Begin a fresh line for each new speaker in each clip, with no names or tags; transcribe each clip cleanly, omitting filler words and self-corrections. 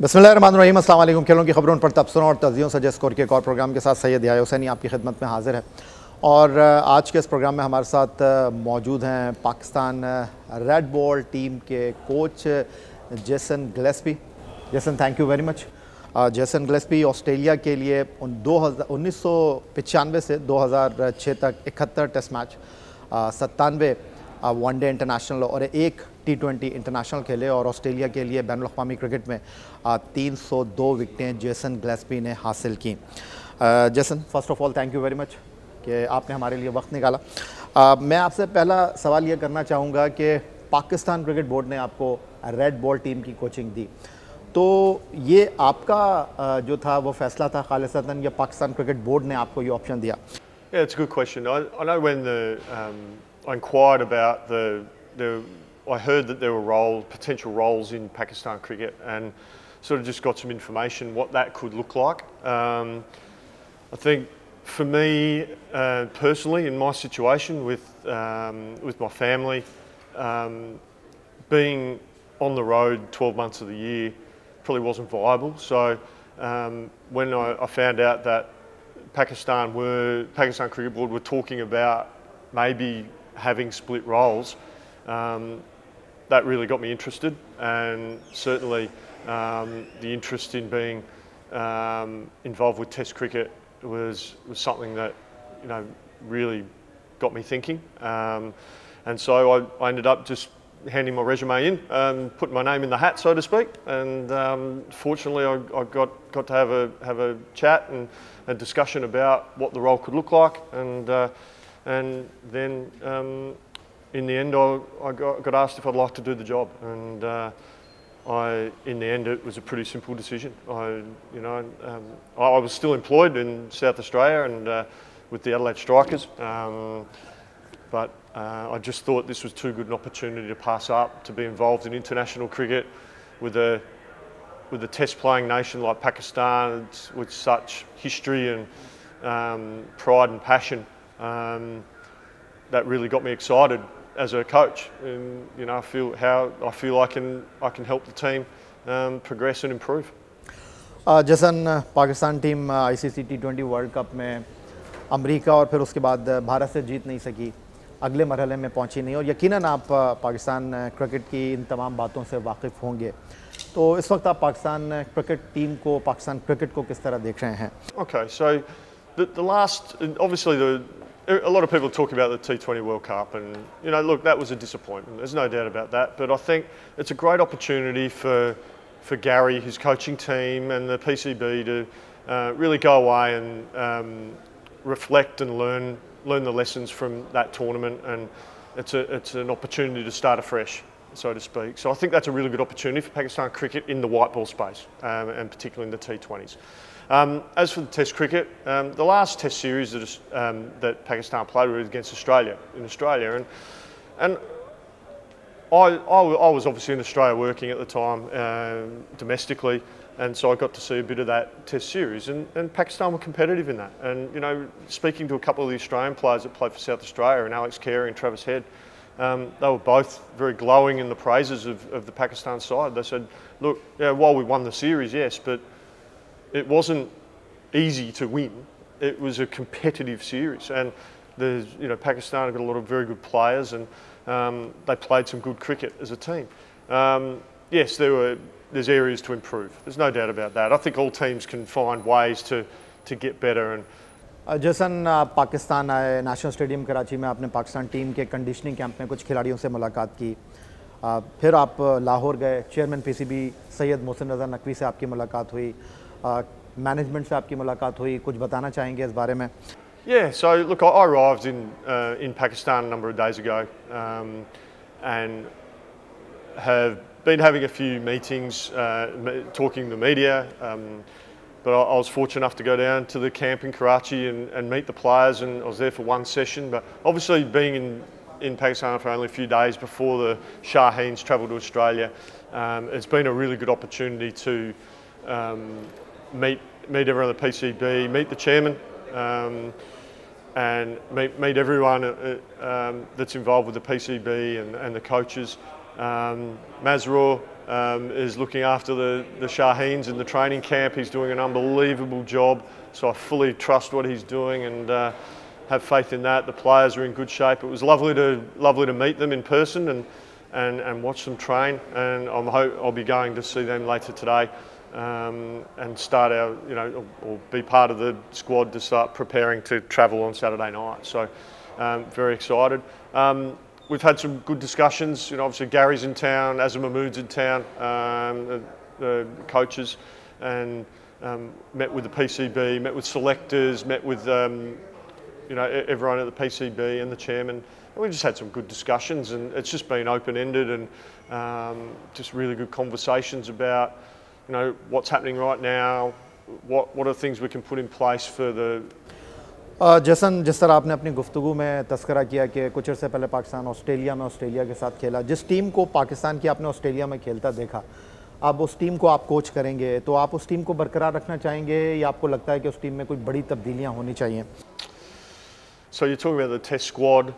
बिस्मिल्लाहिर्रहमानिर्रहीम, अस्सलाम वालेकुम। खेलों की खबरों पर तबसरों और तजियों सजेस्ट स्कोर के एक और प्रोग्राम के साथ सैयद याह्या हुसैनी आपकी खिदमत में हाजिर है। और आज के इस प्रोग्राम में हमारे साथ मौजूद हैं पाकिस्तान रेड बॉल टीम के coach Jason Gillespie. Jason, thank you very much. Jason Gillespie Australia के लिए 1995 से 2006 तक 71 टेस्ट मैच, 97 वनडे इंटरनेशनल और एक T20 इंटरनेशनल खेले और ऑस्ट्रेलिया के लिए बैनुल अक़वामी क्रिकेट में 302 विकटें जेसन गिलेस्पी ने हासिल की। Jason, first of all thank you very much कि आपने हमारे लिए वक्त निकाला। मैं आपसे पहला सवाल ये करना चाहूँगा कि पाकिस्तान क्रिकेट बोर्ड ने आपको रेड बॉल टीम की कोचिंग दी, तो ये आपका जो था वो फैसला था खालिसतन या पाकिस्तान क्रिकेट बोर्ड ने आपको ये ऑप्शन दिया?
Yeah, it's a good question. I know when I inquired about I heard that there were potential roles in Pakistan cricket, and sort of just got some information what that could look like. I think for me personally, in my situation with my family, being on the road 12 months of the year probably wasn't viable. So when I found out that Pakistan Cricket Board were talking about maybe having split roles, that really got me interested, and certainly the interest in being involved with Test cricket was something that really got me thinking, and so I ended up just handing my resume in, putting my name in the hat, so to speak, and fortunately I got to have a chat and a discussion about what the role could look like, and then in the end I got asked if I'd like to do the job, and in the end it was a pretty simple decision. I was still employed in South Australia and with the Adelaide Strikers, but I just thought this was too good an opportunity to pass up, to be involved in international cricket with a test playing nation like Pakistan, with such history and pride and passion. That really got me excited as a coach, and I feel I can help the team progress and improve.
जैसन Pakistan team ICC T20 world cup में America और फिर उसके बाद भारत से जीत नहीं सकी, अगले मरहले में पहुंची नहीं, और यकीनन आप पाकिस्तान क्रिकेट की इन तमाम बातों से वाकिफ़ होंगे, तो इस वक्त आप पाकिस्तान क्रिकेट टीम को, पाकिस्तान क्रिकेट को किस तरह देख रहे हैं?
Okay, so the last, obviously a lot of people talk about the T20 World Cup, and look, that was a disappointment. There's no doubt about that. But I think it's a great opportunity for Gary, his coaching team, and the PCB to really go away and reflect and learn the lessons from that tournament. And it's an opportunity to start afresh, so to speak. So I think that's a really good opportunity for Pakistan cricket in the white ball space, and particularly in the T20s. As for the Test cricket, the last Test series that Pakistan played was against Australia, and I was obviously in Australia working at the time domestically, and so I got to see a bit of that Test series, and Pakistan were competitive in that. And speaking to a couple of the Australian players that played for South Australia, and Alex Carey and Travis Head, they were both very glowing in the praises of the Pakistan side. They said, look, yeah, while we won the series, yes, but it wasn't easy to win. It was a competitive series, and Pakistan have got a lot of very good players, and they played some good cricket as a team. Yes, there's areas to improve. There's no doubt about that. I think all teams can find ways to get better. And
जैसन आप पाकिस्तान आए, national stadium Karachi में आपने Pakistan team के conditioning camp में कुछ खिलाड़ियों से मुलाकात की, फिर आप लाहौर गए, चेयरमैन PCB सैयद मोहसिन रज़ा नकवी से आपकी मुलाकात हुई, मैनेजमेंट से आपकी मुलाकात हुई, कुछ बताना चाहेंगे इस बारे में?
Yeah, so look, I arrived in Pakistan a number of days ago, and have been having a few meetings, talking to the media, but I was fortunate enough to go down to the camp in Karachi and meet the players, and I was there for one session. But obviously being in Pakistan for only a few days before the Shaheens travelled to Australia, it's been a really good opportunity to meet everyone at the PCB, meet the chairman, and meet everyone that's involved with the PCB and the coaches. Mazrur, is looking after the Shaheens in the training camp. He's doing an unbelievable job, so I fully trust what he's doing and have faith in that. The players are in good shape. It was lovely to meet them in person and watch them train, and I'll be going to see them later today and start our, or be part of the squad to start preparing to travel on Saturday night. So very excited. We've had some good discussions. Obviously Gary's in town, Azam Mahmood's in town, the coaches, and met with the PCB, met with selectors, met with everyone at the PCB and the chairman. And we just had some good discussions, and it's just been open-ended and just really good conversations about what's happening right now, what are things we can put in place for the
जैसन जिस तरह आपने अपनी गुफ्तगू में तस्करा किया कि कुछ अर्से पहले पाकिस्तान ऑस्ट्रेलिया के साथ खेला, जिस टीम को पाकिस्तान की आपने ऑस्ट्रेलिया में खेलता देखा, अब उस टीम को आप कोच करेंगे तो आप उस टीम को बरकरार रखना चाहेंगे या आपको लगता है कि उस टीम में कोई बड़ी तब्दीलियां होनी चाहिए?
So you're talking about the test squad.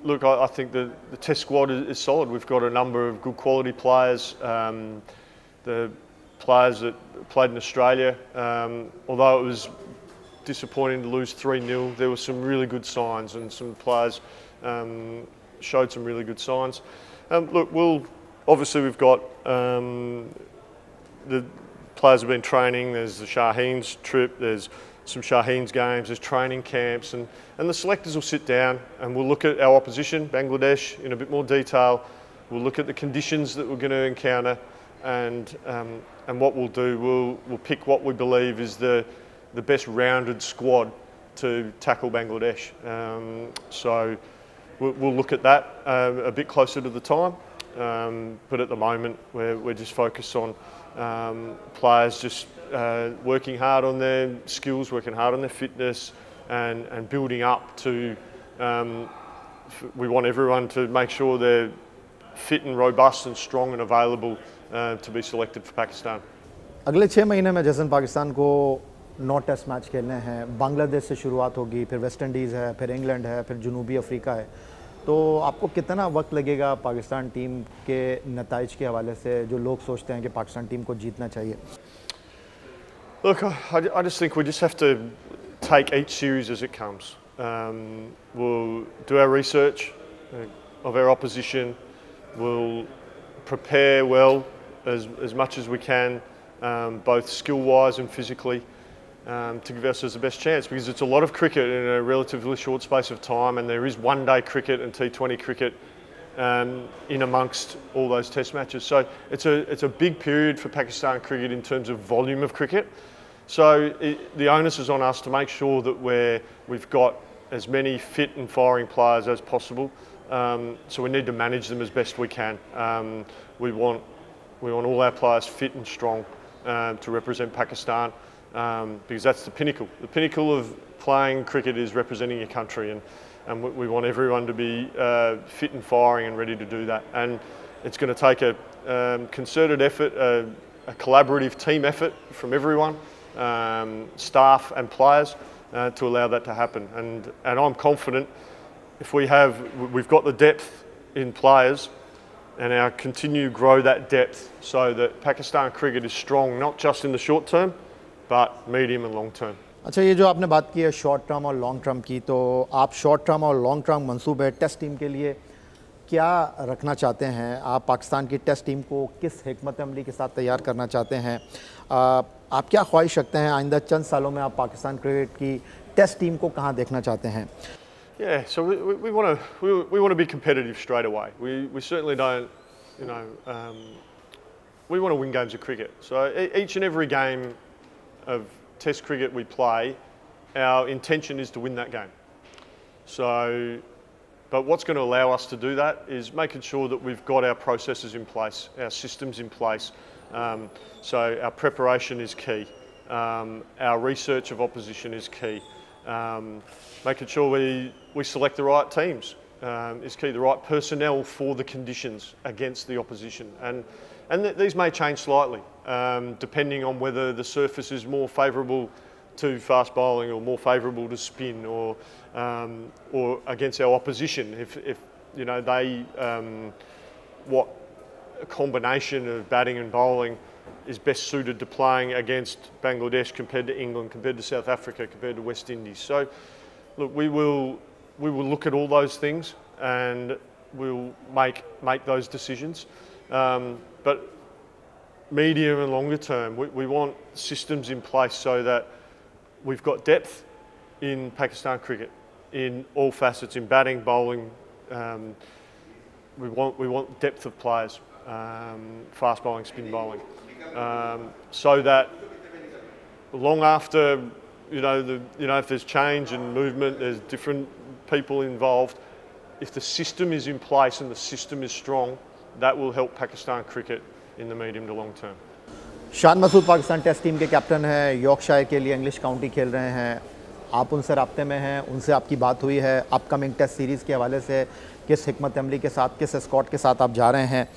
Look, I think the test squad is solid. We've got a number of good quality players. The players that played in Australia, although it was disappointing to lose 3-0, there were some really good signs, and some players showed some really good signs. Look, obviously we've got the players have been training. There's the Shaheens trip, there's some Shaheens games, there's training camps, and the selectors will sit down and we'll look at our opposition, Bangladesh, in a bit more detail. We'll look at the conditions that we're going to encounter, and what we'll do, we'll pick what we believe is the best rounded squad to tackle Bangladesh. So we'll look at that a bit closer to the time, but at the moment we're just focused on players just working hard on their skills, working hard on their fitness, and building up to. We want everyone to make sure they're fit and robust and strong and available to be selected for Pakistan.
अगले 6 महीने में जैसन पाकिस्तान को 9 test match खेलने हैं, बांग्लादेश से शुरुआत होगी, फिर वेस्ट इंडीज़ है, फिर इंग्लैंड है, फिर जनूबी अफ्रीका है, तो आपको कितना वक्त लगेगा पाकिस्तान टीम के नताइज के हवाले से जो लोग सोचते हैं कि पाकिस्तान टीम को जीतना चाहिए?
Look, I just think we just have to take each series as it comes. We'll do our research of our opposition. We'll prepare well as much as we can, both skill-wise and physically, to give ourselves the best chance, because it's a lot of cricket in a relatively short space of time, and there is one-day cricket and T20 cricket in amongst all those test matches. So it's a big period for Pakistan cricket in terms of volume of cricket. So the onus is on us to make sure that we've got as many fit and firing players as possible. So we need to manage them as best we can. We want all our players fit and strong to represent Pakistan, because that's the pinnacle. The pinnacle of playing cricket is representing your country, and we want everyone to be fit and firing and ready to do that. And it's going to take a concerted effort, a collaborative team effort from everyone, staff and players, to allow that to happen. And I'm confident if we've got the depth in players, and our continue to grow that depth so that Pakistan cricket is strong, not just in the short term, but medium and long term.
अच्छा, ये जो आपने बात की है short term और long term की, तो आप शॉर्ट टर्म और लॉन्ग टर्म मंसूबे टेस्ट टीम के लिए क्या रखना चाहते हैं? आप पाकिस्तान की टेस्ट टीम को किस हिकमत अमली के साथ तैयार करना चाहते हैं? आप क्या ख्वाहिश रखते हैं आइंदा चंद सालों में आप पाकिस्तान क्रिकेट की टेस्ट टीम को कहाँ देखना चाहते हैं?
Yeah, so we want to be competitive straight away. We certainly don't, we want to win games of cricket. So each and every game of Test cricket we play, our intention is to win that game. So, but what's going to allow us to do that is making sure that we've got our processes in place, our systems in place. So our preparation is key. Our research of opposition is key. Making sure we select the right teams is key, the right personnel for the conditions against the opposition. And these may change slightly, depending on whether the surface is more favourable to fast bowling or more favourable to spin, or against our opposition. If they what a combination of batting and bowling is best suited to playing against Bangladesh compared to England, compared to South Africa, compared to West Indies. So, look, we will look at all those things and we'll make those decisions. But medium and longer term, we want systems in place so that we've got depth in Pakistan cricket in all facets, in batting, bowling. We want depth of players, fast bowling, spin bowling, so that long after if there's change and movement, there's different people involved. If the system is in place and the system is strong, that will help Pakistan cricket in the medium to long term.
Shan Masood Pakistan test team के captain हैं, Yorkshire के लिए English county खेल रहे हैं। आप उनसे राब्ते में हैं, उनसे आपकी बात हुई है अपकमिंग टेस्ट सीरीज़ के हवाले से, किस हिकमत अमली के साथ, किस स्क्वाड के साथ आप जा रहे हैं?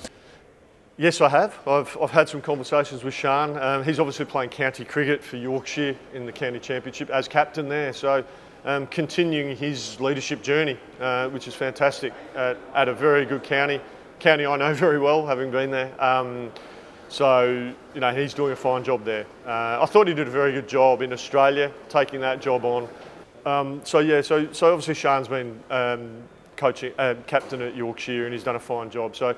Yes, I have. I've had some conversations with Shan. He's obviously playing county cricket for Yorkshire in the county championship as captain there. So continuing his leadership journey, which is fantastic at a very good county I know very well, having been there. So he's doing a fine job there. I thought he did a very good job in Australia, taking that job on. So obviously Shan's been captain at Yorkshire and he's done a fine job. So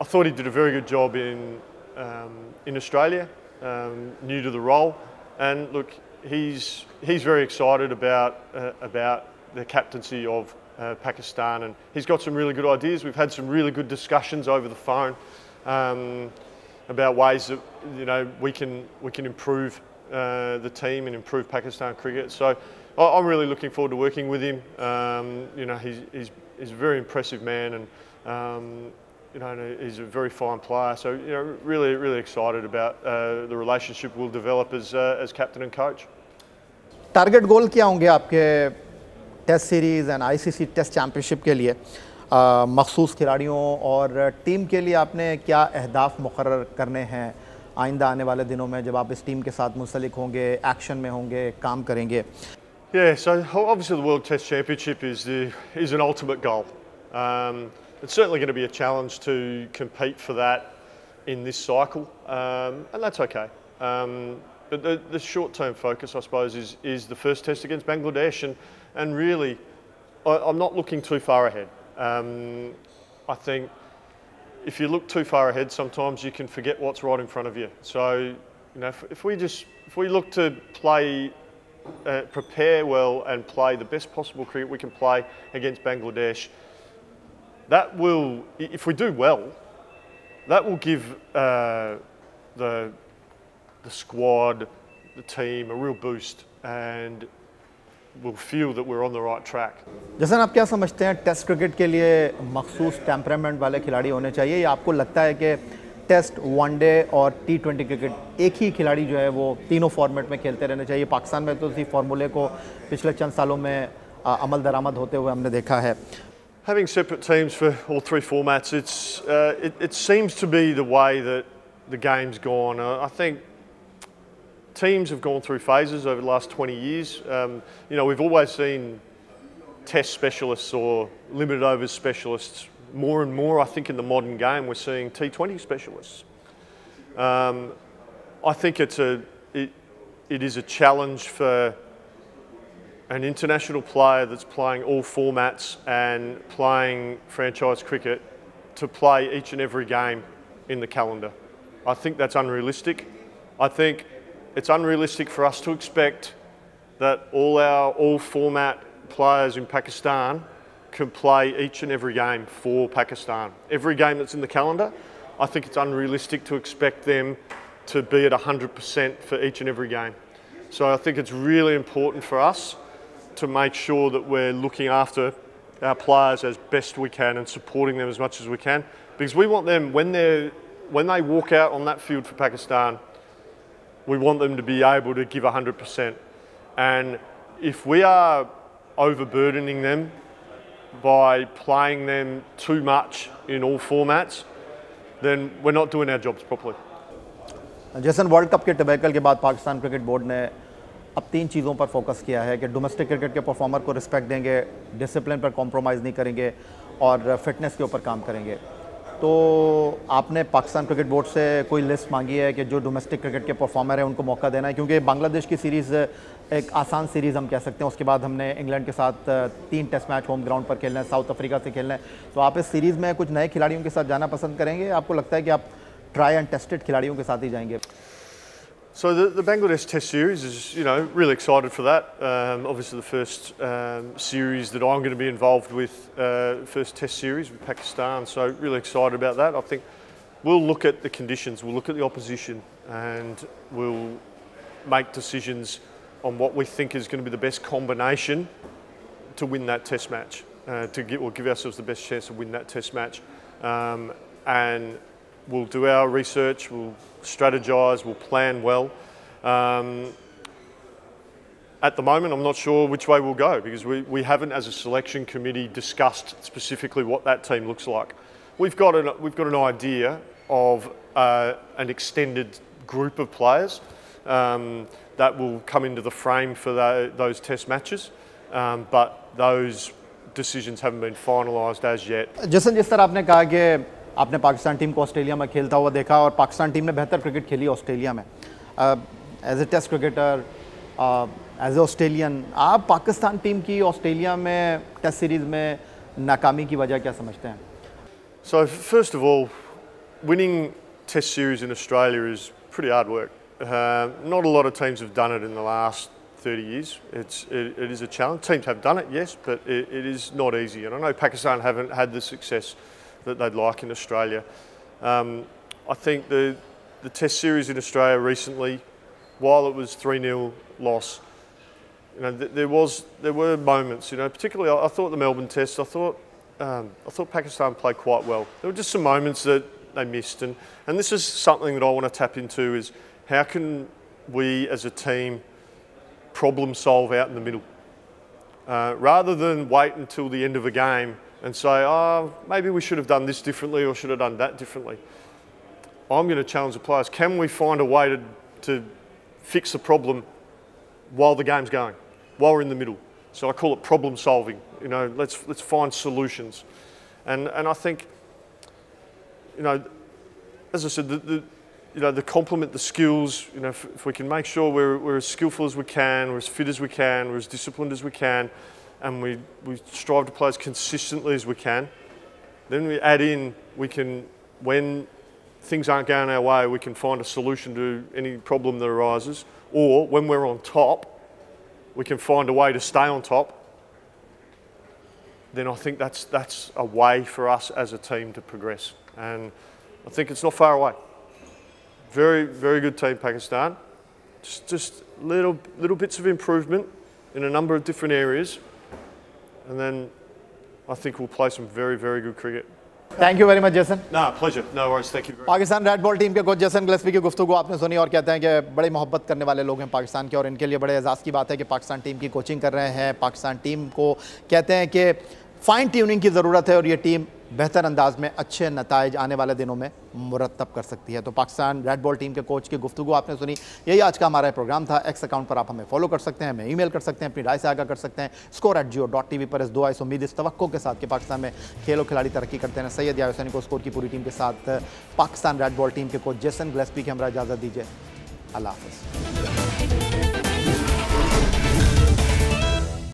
I thought he did a very good job in Australia, new to the role, and look, he's very excited about the captaincy of Pakistan, and he's got some really good ideas. We've had some really good discussions over the phone about ways that we can improve the team and improve Pakistan cricket. So I'm really looking forward to working with him. He's a very impressive man, and he's a very fine player. So really excited about the relationship we'll develop as captain and coach.
Target goal क्या होंगे आपके test series and ICC test championship के लिए? मखसूस खिलाड़ियों और team के लिए आपने क्या अहदाफ मुकर्रर करने हैं आइंदा आने वाले दिनों में, जब आप इस टीम के साथ मुंसलिक होंगे, एक्शन में होंगे, काम करेंगे?
Yeah, so obviously the World Test Championship is an ultimate goal. It's certainly going to be a challenge to compete for that in this cycle, and that's okay. But the short-term focus, I suppose, is the first test against Bangladesh, and really, I'm not looking too far ahead. I think if you look too far ahead, sometimes you can forget what's right in front of you. So, if we look to play, prepare well, and play the best possible cricket we can play against Bangladesh, that will, if we do well, that will give the squad, the team, a real boost, and we'll feel that we're on the right track.
जैसा आप क्या समझते हैं, test cricket के लिए मखसूस temperament वाले खिलाड़ी होने चाहिए, या आपको लगता है कि टेस्ट, वनडे और T20 क्रिकेट एक ही खिलाड़ी जो है वो तीनों फॉर्मेट में खेलते रहने चाहिए? पाकिस्तान में तो इसी फार्मूले को पिछले चंद सालों में अमल दरामद होते हुए हमने देखा है.
Having separate teams for all three formats, it seems to be the way that the game's gone. I think teams have gone through phases over the last 20 years. We've always seen test specialists or limited overs specialists. More and more, I think, in the modern game, we're seeing T20 specialists. I think it is a challenge for an international player that's playing all formats and playing franchise cricket to play each and every game in the calendar. I think that's unrealistic. I think it's unrealistic for us to expect that all format players in Pakistan can play each and every game for Pakistan. Every game that's in the calendar, I think it's unrealistic to expect them to be at 100% for each and every game. So I think it's really important for us to make sure that we're looking after our players as best we can and supporting them as much as we can, because we want them, when they walk out on that field for Pakistan, we want them to be able to give 100%. And if we are overburdening them by playing them too much in all formats, then we're not doing our jobs properly.
जैसन world cup के टबैकल के बाद Pakistan cricket board ने अब 3 चीज़ों पर focus किया है कि डोमेस्टिक क्रिकेट के परफॉर्मर को रिस्पेक्ट देंगे, डिसिप्लिन पर कॉम्प्रोमाइज़ नहीं करेंगे और फिटनेस के ऊपर काम करेंगे. तो आपने पाकिस्तान क्रिकेट बोर्ड से कोई लिस्ट मांगी है कि जो डोमेस्टिक क्रिकेट के परफॉर्मर हैं उनको मौका देना है, क्योंकि बांग्लादेश की सीरीज़ एक आसान सीरीज़ हम कह सकते हैं, उसके बाद हमने इंग्लैंड के साथ 3 टेस्ट मैच होम ग्राउंड पर खेलना है, साउथ अफ्रीका से खेलना है, तो आप इस सीरीज़ में कुछ नए खिलाड़ियों के साथ जाना पसंद करेंगे? आपको लगता है कि आप ट्राई एंड टेस्टेड खिलाड़ियों के साथ ही जाएंगे?
So the Bangladesh Test series is, really excited for that. Obviously the first series that I'm going to be involved with, first Test series with Pakistan. So really excited about that. I think we'll look at the conditions, we'll look at the opposition, and we'll make decisions on what we think is going to be the best combination to win that Test match, we'll give ourselves the best chance to win that Test match. And we'll do our research, we'll strategise, we'll plan well. At the moment, I'm not sure which way we'll go because we haven't, as a selection committee, discussed specifically what that team looks like. We've got an idea of an extended group of players that will come into the frame for those Test matches, but those decisions haven't been finalised as yet.
जैसन जिस तरह आपने कहा कि आपने Pakistan team को Australia में खेलता हुआ देखा और पाकिस्तान टीम ने बेहतर क्रिकेट खेली ऑस्ट्रेलिया में, as a test cricketer, as a Australian, आप पाकिस्तान टीम की ऑस्ट्रेलिया में टेस्ट सीरीज़ में नाकामी की वजह क्या समझते हैं?
So first of all, winning Test series in Australia is pretty hard work. Not a lot of teams have done it in the last 30 years. It is a challenge. Teams have done it, yes, but it is not easy. And I know Pakistan haven't had the success that they'd like in Australia. I think the Test series in Australia recently, while it was 3-0 loss, there were moments. Particularly I thought the Melbourne Test. I thought Pakistan played quite well. There were just some moments that they missed, and this is something that I want to tap into: is how can we as a team problem solve out in the middle, rather than wait until the end of a game and say, oh, maybe we should have done this differently or should have done that differently. I'm going to challenge the players. Can we find a way to fix the problem while the game's going, while we're in the middle? So I call it problem solving. Let's find solutions. And I think, as I said, the complement the skills. If we can make sure we're as skillful as we can, we're as fit as we can, we're as disciplined as we can, and we strive to play as consistently as we can, then we add in, when things aren't going our way, we can find a solution to any problem that arises, or when we're on top, we can find a way to stay on top. Then I think that's a way for us as a team to progress, and I think it's not far away. Very, very good team, Pakistan. Just little bits of improvement in a number of different areas, and then I think we'll play some very, very good cricket.
Thank you very much, Jason.
No, pleasure. No worries. Thank you very much.
Pakistan red ball team के coach Jason Gillespie की गुफ्तगू आपने सुनी और कहते हैं कि बड़ी मोहब्बत करने वाले लोग हैं पाकिस्तान के, और इनके लिए बड़े एजाज़ की बात है कि पाकिस्तान टीम की कोचिंग कर रहे हैं। पाकिस्तान टीम को कहते हैं कि फाइन ट्यूनिंग की ज़रूरत है और ये टीम बेहतर अंदाज में अच्छे नताइज आने वाले दिनों में मुरतब कर सकती है। तो पाकिस्तान रेड बॉल टीम के कोच की गुफ्तगू आपने सुनी। यही आज का हमारा प्रोग्राम था। एक्स अकाउंट पर आप हमें फॉलो कर सकते हैं, हमें ईमेल कर सकते हैं, अपनी राय से आगाह कर सकते हैं। score@geo.tv पर इस दुआ, इस उम्मीद, इस तवक्को के साथ कि पाकिस्तान में खेलों खिलाड़ी तरक्की करते हैं। सैयद याह्या हुसैनी को स्कोर की पूरी टीम के साथ पाकिस्तान रेड बॉल टीम के कोच जेसन गिलेस्पी की हमरा इजाज़त दीजिए। अल्लाह हाफ़िज़।